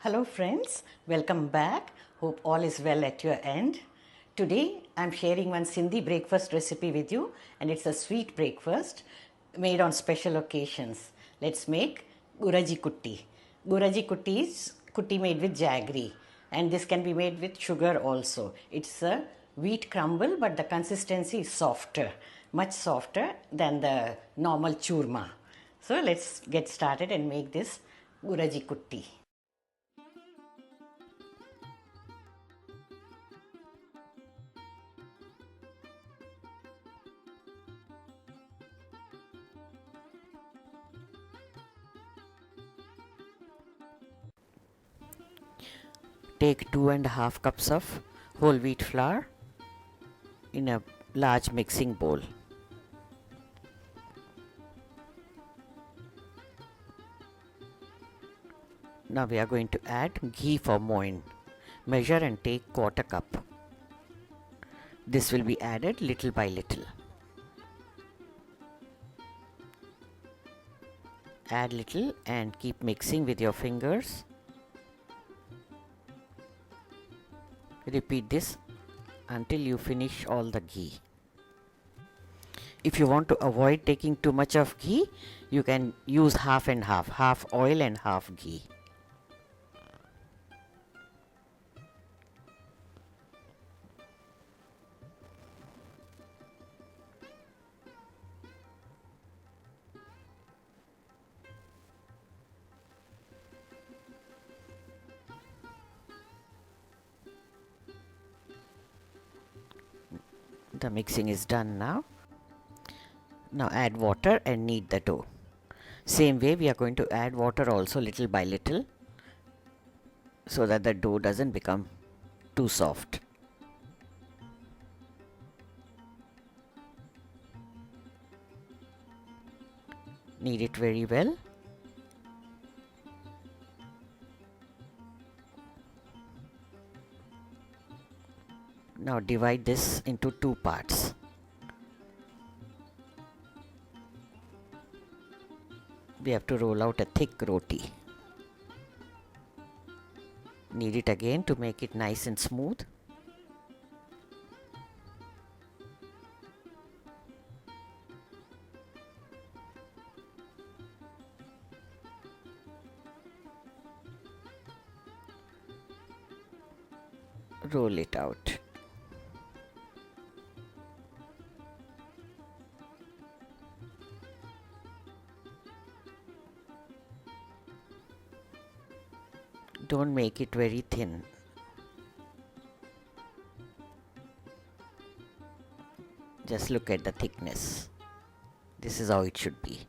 Hello friends, welcome back. Hope all is well at your end. Today I am sharing one Sindhi breakfast recipe with you, and it's a sweet breakfast made on special occasions. Let's make Guraji Kutti. Guraji Kutti is Kutti made with Jaggery, and this can be made with sugar also. It's a wheat crumble, but the consistency is softer, much softer than the normal churma. So let's get started and make this Guraji Kutti. Take 2.5 cups of whole wheat flour in a large mixing bowl. Now we are going to add ghee for moin. Measure and take 1/4 cup. This will be added little by little. Add little and keep mixing with your fingers. Repeat this until you finish all the ghee. If you want to avoid taking too much of ghee, you can use half and half oil and half ghee. The mixing is done now. Now add water and knead the dough. Same way we are going to add water also little by little so that the dough doesn't become too soft. Knead it very well. Now divide this into 2 parts. We have to roll out a thick roti. Knead it again to make it nice and smooth. Roll it out. Don't make it very thin. Just look at the thickness. This is how it should be.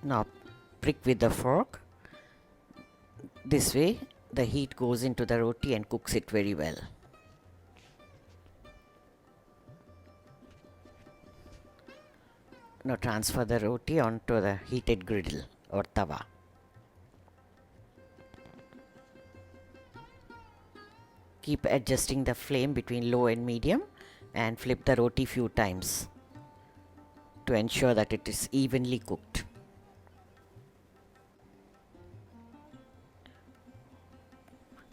Now prick with the fork. This way the heat goes into the roti and cooks it very well. Now transfer the roti onto the heated griddle or tawa. Keep adjusting the flame between low and medium and flip the roti few times to ensure that it is evenly cooked.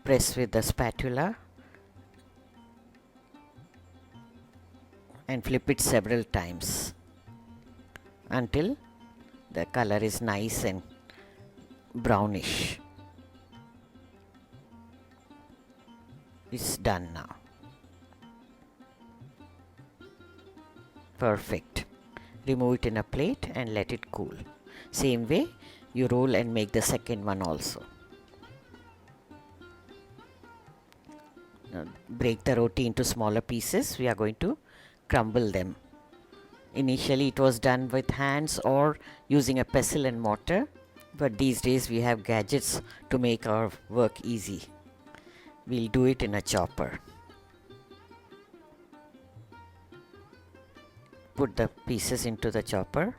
Press with the spatula and flip it several times until the color is nice and brownish. It's done now. Perfect. Remove it in a plate and let it cool. Same way you roll and make the second one also. Now break the roti into smaller pieces. We are going to crumble them. Initially it was done with hands or using a pestle and mortar, but these days we have gadgets to make our work easy. We'll do it in a chopper. Put the pieces into the chopper.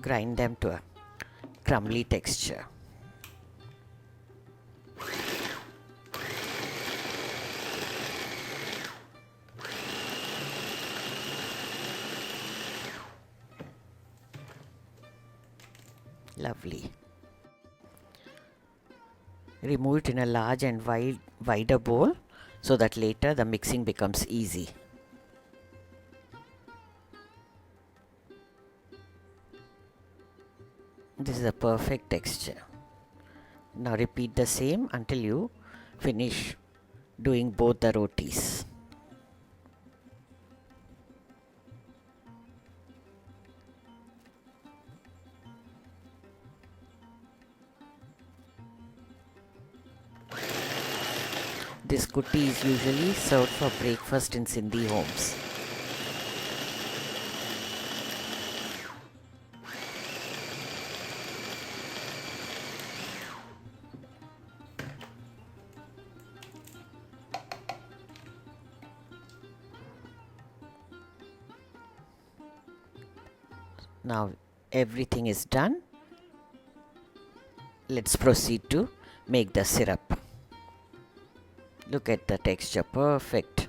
Grind them to a crumbly texture. Lovely. Remove it in a large and wider bowl so that later the mixing becomes easy. This is a perfect texture. Now repeat the same until you finish doing both the rotis. This kutti is usually served for breakfast in Sindhi homes. Now everything is done. Let's proceed to make the syrup. Look at the texture, perfect.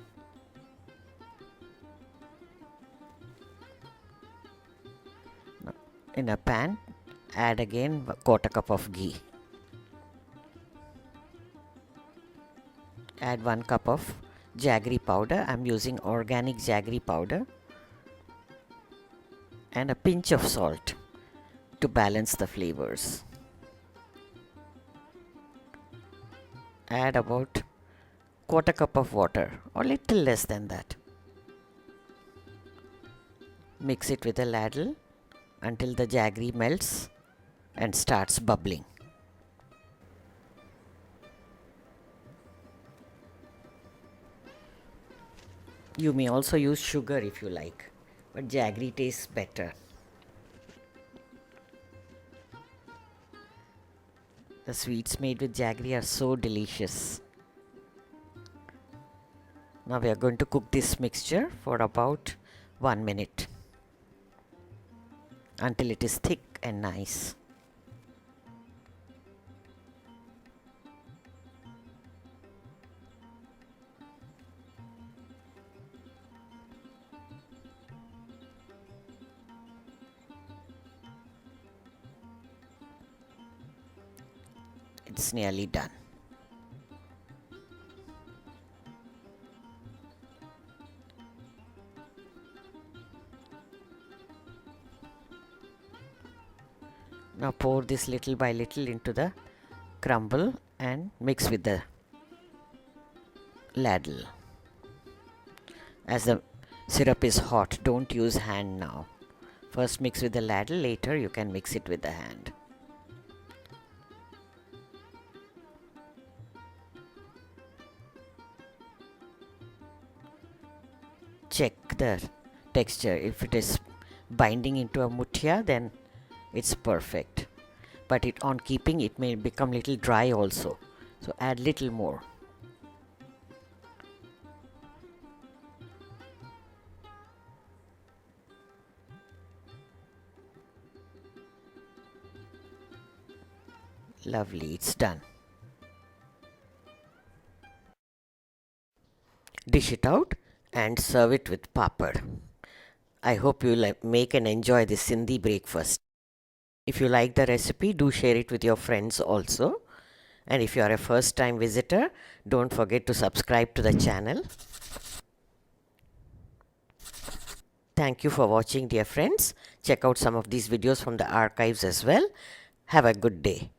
Now, in a pan, add again a quarter cup of ghee. Add 1 cup of jaggery powder. I am using organic jaggery powder. And a pinch of salt to balance the flavors. Add about quarter cup of water or little less than that. Mix it with a ladle until the jaggery melts and starts bubbling. You may also use sugar if you like, but jaggery tastes better. The sweets made with jaggery are so delicious. Now we are going to cook this mixture for about 1 minute until it is thick and nice. It's nearly done. Now pour this little by little into the crumble and mix with the ladle. As the syrup is hot, don't use hand now. First mix with the ladle, later you can mix it with the hand. Check the texture. If it is binding into a muthia, then it's perfect. But on keeping, it may become little dry also. So add little more. Lovely, it's done. Dish it out and serve it with papad. I hope you make and enjoy this Sindhi breakfast. If you like the recipe, do share it with your friends also. And if you are a first time visitor, don't forget to subscribe to the channel. Thank you for watching, dear friends. Check out some of these videos from the archives as well. Have a good day.